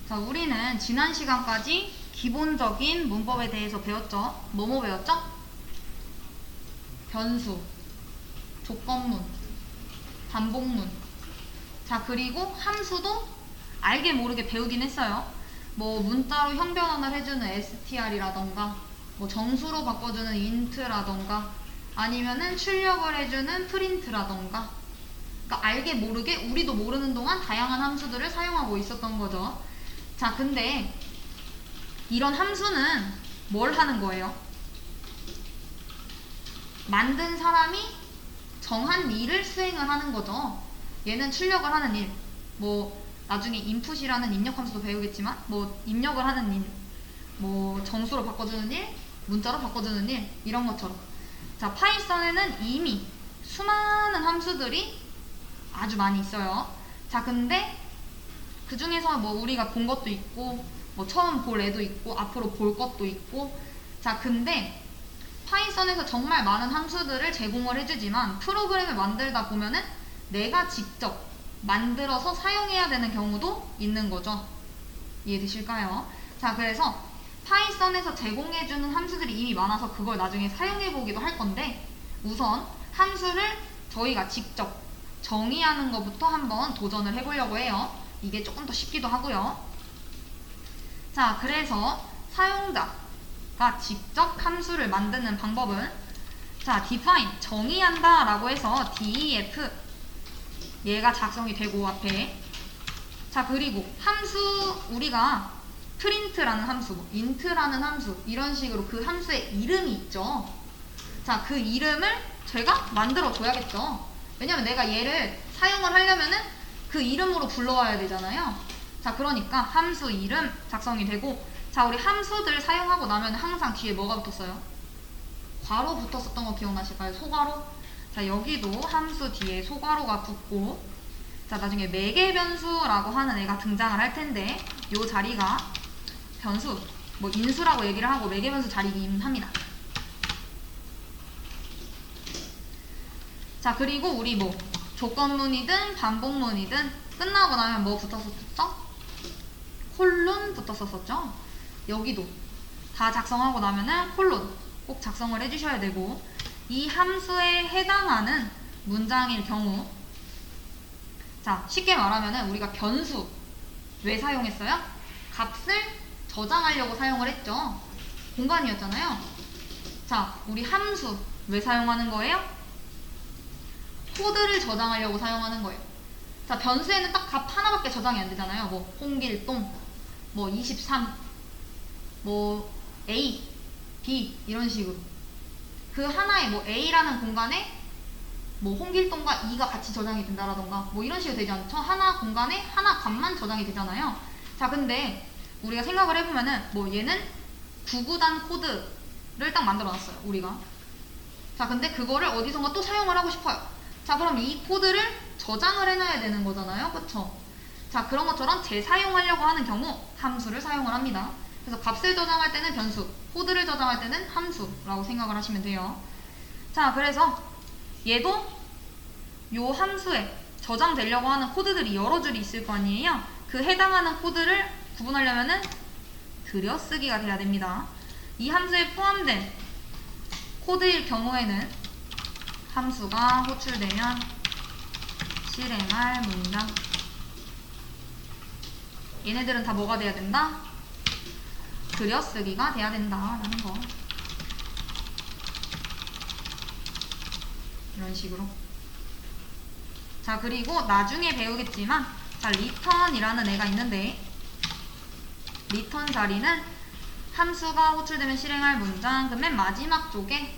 자, 우리는 지난 시간까지 기본적인 문법에 대해서 배웠죠? 뭐뭐 배웠죠? 변수, 조건문, 반복문. 자, 그리고 함수도 알게 모르게 배우긴 했어요. 뭐 문자로 형변환을 해주는 str이라던가 뭐 정수로 바꿔주는 int라던가 아니면은 출력을 해주는 print라던가, 그러니까 알게 모르게 우리도 모르는 동안 다양한 함수들을 사용하고 있었던 거죠. 자, 근데 이런 함수는 뭘 하는 거예요? 만든 사람이 정한 일을 수행을 하는 거죠. 얘는 출력을 하는 일, 뭐 나중에 input이라는 입력 함수도 배우겠지만 뭐 입력을 하는 일, 뭐 정수로 바꿔주는 일, 문자로 바꿔주는 일, 이런 것처럼. 자, 파이썬에는 이미 수많은 함수들이 아주 많이 있어요. 자, 근데 그 중에서 뭐 우리가 본 것도 있고 뭐 처음 볼 애도 있고 앞으로 볼 것도 있고. 자, 근데 파이썬에서 정말 많은 함수들을 제공을 해주지만 프로그램을 만들다 보면은 내가 직접 만들어서 사용해야 되는 경우도 있는 거죠. 이해되실까요? 자, 그래서 파이썬에서 제공해주는 함수들이 이미 많아서 그걸 나중에 사용해보기도 할 건데, 우선 함수를 저희가 직접 정의하는 것부터 한번 도전을 해보려고 해요. 이게 조금 더 쉽기도 하고요. 자, 그래서 사용자가 직접 함수를 만드는 방법은, 자, define, 정의한다 라고 해서 def, 얘가 작성이 되고 앞에. 자, 그리고 함수, 우리가 print라는 함수, int라는 함수, 이런 식으로 그 함수의 이름이 있죠. 자, 그 이름을 제가 만들어 줘야겠죠. 왜냐면 내가 얘를 사용을 하려면은 그 이름으로 불러와야 되잖아요. 자, 그러니까 함수 이름 작성이 되고, 자, 우리 함수들 사용하고 나면 항상 뒤에 뭐가 붙었어요? 괄호 붙었었던 거 기억나실까요? 소괄호? 자, 여기도 함수 뒤에 소괄호가 붙고, 자, 나중에 매개 변수라고 하는 애가 등장을 할 텐데, 요 자리가 변수, 뭐 인수라고 얘기를 하고 매개 변수 자리긴 합니다. 자, 그리고 우리 뭐 조건문이든 반복문이든 끝나고 나면 뭐 붙었었죠? 콜론 붙었었죠? 여기도 다 작성하고 나면은 콜론 꼭 작성을 해주셔야 되고, 이 함수에 해당하는 문장일 경우, 자, 쉽게 말하면은 우리가 변수 왜 사용했어요? 값을 저장하려고 사용을 했죠. 공간이었잖아요. 자, 우리 함수 왜 사용하는 거예요? 코드를 저장하려고 사용하는 거예요. 자, 변수에는 딱 값 하나밖에 저장이 안 되잖아요. 뭐 홍길동, 뭐 23, 뭐 A, B 이런 식으로. 그 하나의 뭐 A라는 공간에 뭐 홍길동과 2가 같이 저장이 된다라던가 뭐 이런 식으로 되지 않죠? 하나 공간에 하나 값만 저장이 되잖아요. 자, 근데 우리가 생각을 해보면은 뭐 얘는 9구단 코드를 딱 만들어 놨어요, 우리가. 자, 근데 그거를 어디선가 또 사용을 하고 싶어요. 자, 그럼 이 코드를 저장을 해놔야 되는 거잖아요, 그쵸? 자, 그런 것처럼 재사용하려고 하는 경우 함수를 사용을 합니다. 그래서 값을 저장할 때는 변수, 코드를 저장할 때는 함수라고 생각을 하시면 돼요. 자, 그래서 얘도 요 함수에 저장되려고 하는 코드들이 여러 줄이 있을 거 아니에요? 그 해당하는 코드를 구분하려면은 들여쓰기가 돼야 됩니다. 이 함수에 포함된 코드일 경우에는 함수가 호출되면 실행할 문장, 얘네들은 다 뭐가 돼야 된다? 들여쓰기가 돼야 된다라는 거. 이런 식으로. 자, 그리고 나중에 배우겠지만, 자, return이라는 애가 있는데, return 자리는 함수가 호출되면 실행할 문장, 그 맨 마지막 쪽에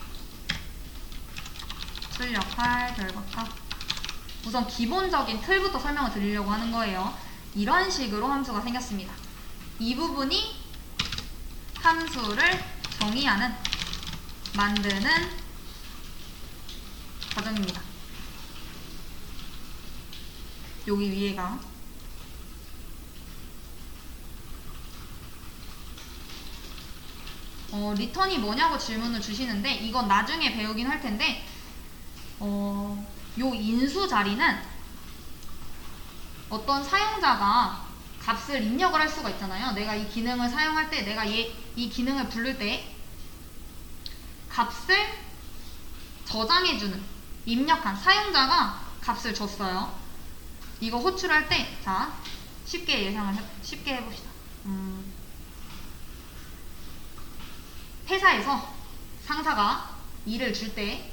출력할 결과값. 우선 기본적인 틀부터 설명을 드리려고 하는 거예요. 이런 식으로 함수가 생겼습니다. 이 부분이 함수를 정의하는, 만드는 과정입니다. 여기 위에가 리턴이 뭐냐고 질문을 주시는데, 이건 나중에 배우긴 할 텐데, 요 인수 자리는 어떤 사용자가 값을 입력을 할 수가 있잖아요. 내가 이 기능을 사용할 때, 내가 이 기능을 부를 때 값을 저장해주는, 입력한 사용자가 값을 줬어요. 이거 호출할 때, 자, 쉽게 해봅시다. 회사에서 상사가 일을 줄 때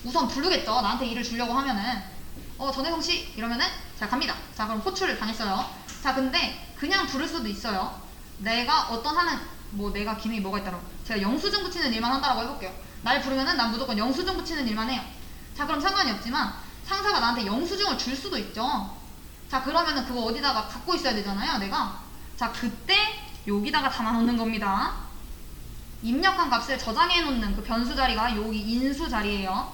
우선 부르겠죠. 나한테 일을 주려고 하면은 전혜성씨 이러면은 자 갑니다. 자 그럼 호출을 당했어요. 자 근데 그냥 부를 수도 있어요. 내가 내가 기능이 뭐가 있다고, 제가 영수증 붙이는 일만 한다라고 해볼게요. 날 부르면은 난 무조건 영수증 붙이는 일만 해요. 자 그럼 상관이 없지만 상사가 나한테 영수증을 줄 수도 있죠. 자 그러면은 그거 어디다가 갖고 있어야 되잖아요, 내가. 자 그때 여기다가 담아놓는 겁니다. 입력한 값을 저장해 놓는 그 변수 자리가 여기 인수 자리예요.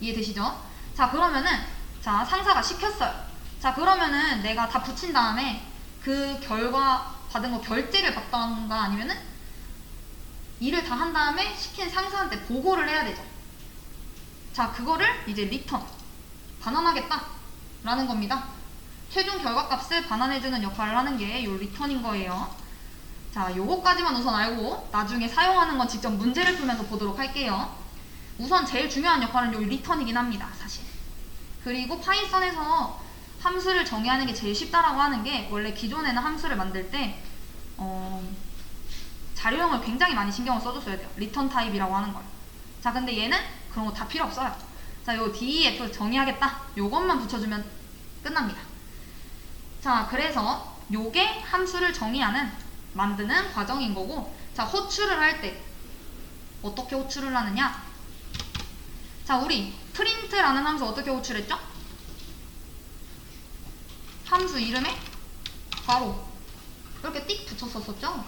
이해되시죠? 자 그러면은 자 상사가 시켰어요. 자 그러면은 내가 다 붙인 다음에 그 결과 받은 거 결제를 받던가 아니면은 일을 다 한 다음에 시킨 상사한테 보고를 해야 되죠. 자 그거를 이제 리턴, 반환하겠다 라는 겁니다. 최종 결과값을 반환해주는 역할을 하는 게 요 리턴인 거예요. 자 요거까지만 우선 알고 나중에 사용하는 건 직접 문제를 풀면서 보도록 할게요. 우선 제일 중요한 역할은 요 리턴이긴 합니다, 사실. 그리고 파이썬에서 함수를 정의하는 게 제일 쉽다라고 하는 게, 원래 기존에는 함수를 만들 때 자료형을 굉장히 많이 신경을 써줬어야 돼요. 리턴 타입이라고 하는 걸. 자 근데 얘는 그런 거 다 필요 없어요. 자 요 def 정의하겠다 요것만 붙여주면 끝납니다. 자 그래서 요게 함수를 만드는 과정인 거고, 자 호출을 할 때 어떻게 호출을 하느냐. 자 우리 프린트라는 함수 어떻게 호출했죠? 함수 이름에 괄호 이렇게 띡 붙였었죠.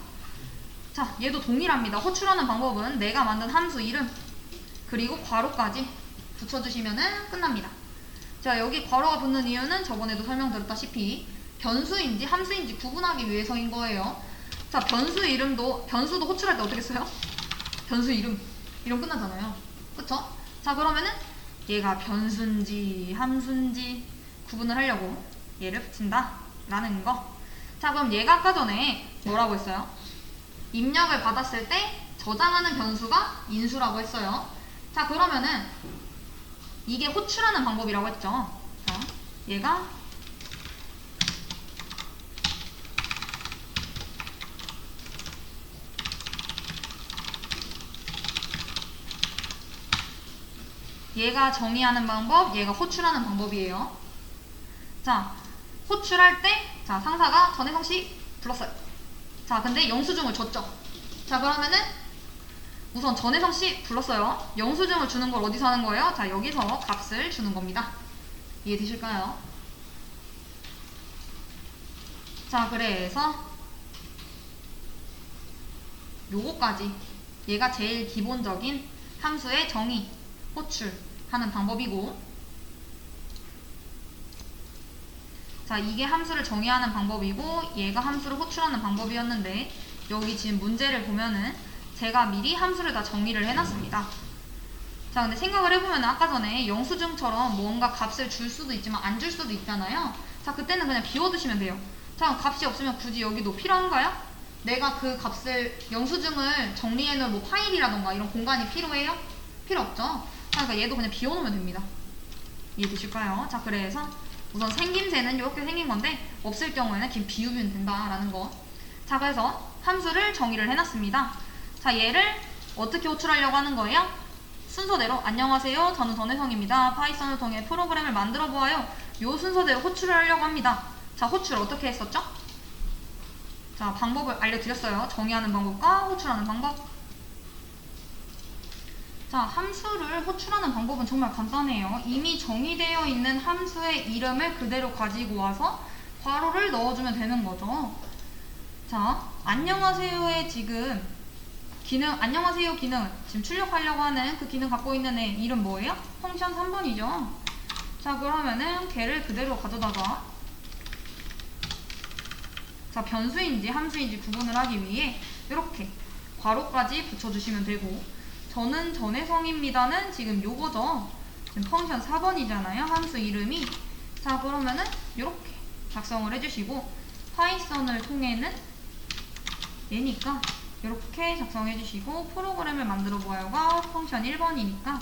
자 얘도 동일합니다. 호출하는 방법은 내가 만든 함수 이름 그리고 괄호까지 붙여주시면은 끝납니다. 자 여기 괄호가 붙는 이유는 저번에도 설명드렸다시피 변수인지 함수인지 구분하기 위해서인 거예요. 자 변수도 호출할 때 어떻게 써요? 변수 이름 끝나잖아요. 그쵸? 자 그러면은 얘가 변수인지 함수인지 구분을 하려고 얘를 붙인다 라는 거. 자 그럼 얘가 아까 전에 뭐라고 했어요? 입력을 받았을 때 저장하는 변수가 인수라고 했어요. 자 그러면은 이게 호출하는 방법이라고 했죠. 자 얘가 정의하는 방법, 얘가 호출하는 방법이에요. 자, 호출할 때, 자, 상사가 전혜성씨 불렀어요. 자, 근데 영수증을 줬죠. 자, 그러면은 우선 전혜성씨 불렀어요. 영수증을 주는 걸 어디서 하는 거예요? 자, 여기서 값을 주는 겁니다. 이해되실까요? 자, 그래서 요거까지 얘가 제일 기본적인 함수의 정의, 호출하는 방법이고, 자 이게 함수를 정의하는 방법이고 얘가 함수를 호출하는 방법이었는데, 여기 지금 문제를 보면은 제가 미리 함수를 다 정의를 해놨습니다. 자 근데 생각을 해보면 아까 전에 영수증처럼 뭔가 값을 줄 수도 있지만 안 줄 수도 있잖아요. 자 그때는 그냥 비워두시면 돼요. 자 값이 없으면 굳이 여기도 필요한가요? 내가 그 값을, 영수증을 정리해놓을 뭐 파일이라던가 이런 공간이 필요해요? 필요 없죠. 그러니까 얘도 그냥 비워놓으면 됩니다. 이해되실까요? 자 그래서 우선 생김새는 이렇게 생긴 건데 없을 경우에는 그냥 비우면 된다라는 거. 자 그래서 함수를 정의를 해놨습니다. 자 얘를 어떻게 호출하려고 하는 거예요? 순서대로 안녕하세요, 저는 전혜성입니다. 파이썬을 통해 프로그램을 만들어 보아요. 요 순서대로 호출을 하려고 합니다. 자 호출 어떻게 했었죠? 자 방법을 알려드렸어요. 정의하는 방법과 호출하는 방법. 자 함수를 호출하는 방법은 정말 간단해요. 이미 정의되어 있는 함수의 이름을 그대로 가지고 와서 괄호를 넣어주면 되는 거죠. 자 안녕하세요의 지금 기능, 안녕하세요 기능 지금 출력하려고 하는 그 기능 갖고 있는 애 이름 뭐예요? 펑션 3번이죠. 자 그러면은 걔를 그대로 가져다가 자 변수인지 함수인지 구분을 하기 위해 이렇게 괄호까지 붙여주시면 되고, 저는 전혜성입니다는 지금 요거죠. 지금 펑션 4번이잖아요. 함수 이름이. 자 그러면은 이렇게 작성을 해주시고 파이썬을 통해는 얘니까 이렇게 작성해 주시고 프로그램을 만들어 보아요가 펑션 1번이니까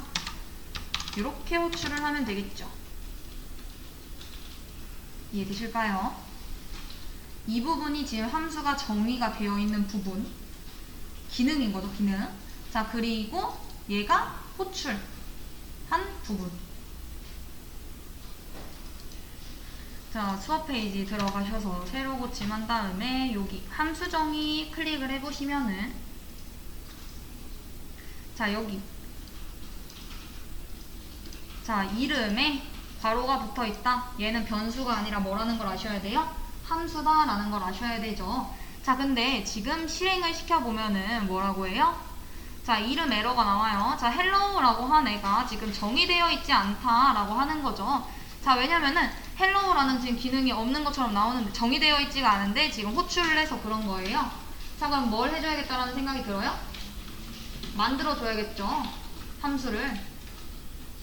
이렇게 호출을 하면 되겠죠. 이해되실까요? 이 부분이 지금 함수가 정의가 되어 있는 부분, 기능인 거죠, 기능. 자, 그리고 얘가 호출한 부분. 자, 수업 페이지 들어가셔서 새로 고침한 다음에 여기 함수 정의 클릭을 해보시면은, 자, 여기 자, 이름에 괄호가 붙어 있다. 얘는 변수가 아니라 뭐라는 걸 아셔야 돼요? 함수다 라는 걸 아셔야 되죠. 자, 근데 지금 실행을 시켜보면은 뭐라고 해요? 자, 이름 에러가 나와요. 자, hello라고 한 애가 지금 정의되어 있지 않다라고 하는 거죠. 자, 왜냐면은 hello라는 지금 기능이 없는 것처럼 나오는데 정의되어 있지가 않은데 지금 호출을 해서 그런 거예요. 자, 그럼 뭘 해줘야겠다라는 생각이 들어요? 만들어줘야겠죠. 함수를.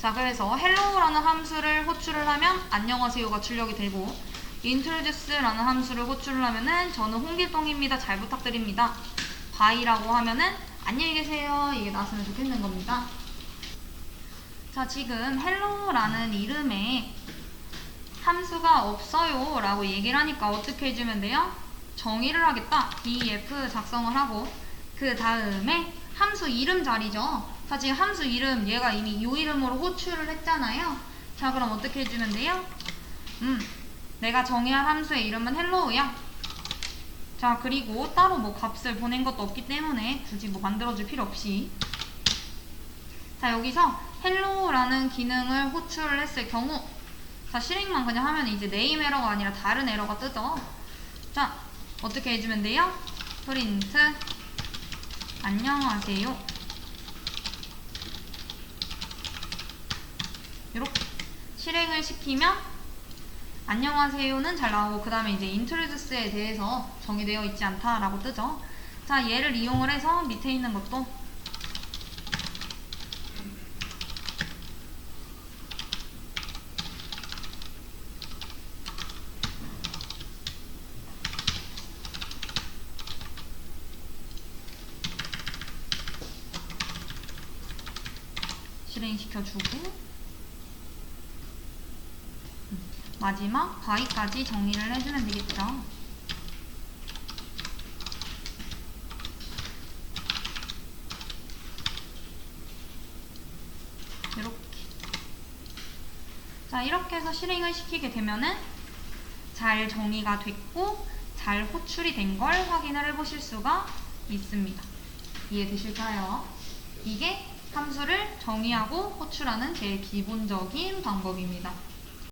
자, 그래서 hello라는 함수를 호출을 하면 안녕하세요가 출력이 되고, introduce라는 함수를 호출을 하면은 저는 홍길동입니다. 잘 부탁드립니다. by라고 하면은 안녕히 계세요. 이게 나왔으면 좋겠는 겁니다. 자, 지금 hello라는 이름에 함수가 없어요 라고 얘기를 하니까 어떻게 해주면 돼요? 정의를 하겠다. def 작성을 하고 그 다음에 함수 이름 자리죠. 자, 지금 함수 이름 얘가 이미 이 이름으로 호출을 했잖아요. 자, 그럼 어떻게 해주면 돼요? 내가 정의한 함수의 이름은 hello야. 자, 그리고 따로 뭐 값을 보낸 것도 없기 때문에 굳이 뭐 만들어줄 필요 없이, 자, 여기서 hello라는 기능을 호출을 했을 경우, 자, 실행만 그냥 하면 이제 네임 에러가 아니라 다른 에러가 뜨죠. 자, 어떻게 해주면 돼요? 프린트 안녕하세요. 이렇게 실행을 시키면 안녕하세요는 잘 나오고, 그 다음에 이제 introduce에 대해서 정의되어 있지 않다라고 뜨죠. 자, 얘를 이용을 해서 밑에 있는 것도 실행시켜주고, 마지막 by까지 정의를 해주면 되겠죠. 이렇게. 자, 이렇게 해서 실행을 시키게 되면은 잘 정의가 됐고 잘 호출이 된 걸 확인을 해보실 수가 있습니다. 이해되실까요? 이게 함수를 정의하고 호출하는 제일 기본적인 방법입니다.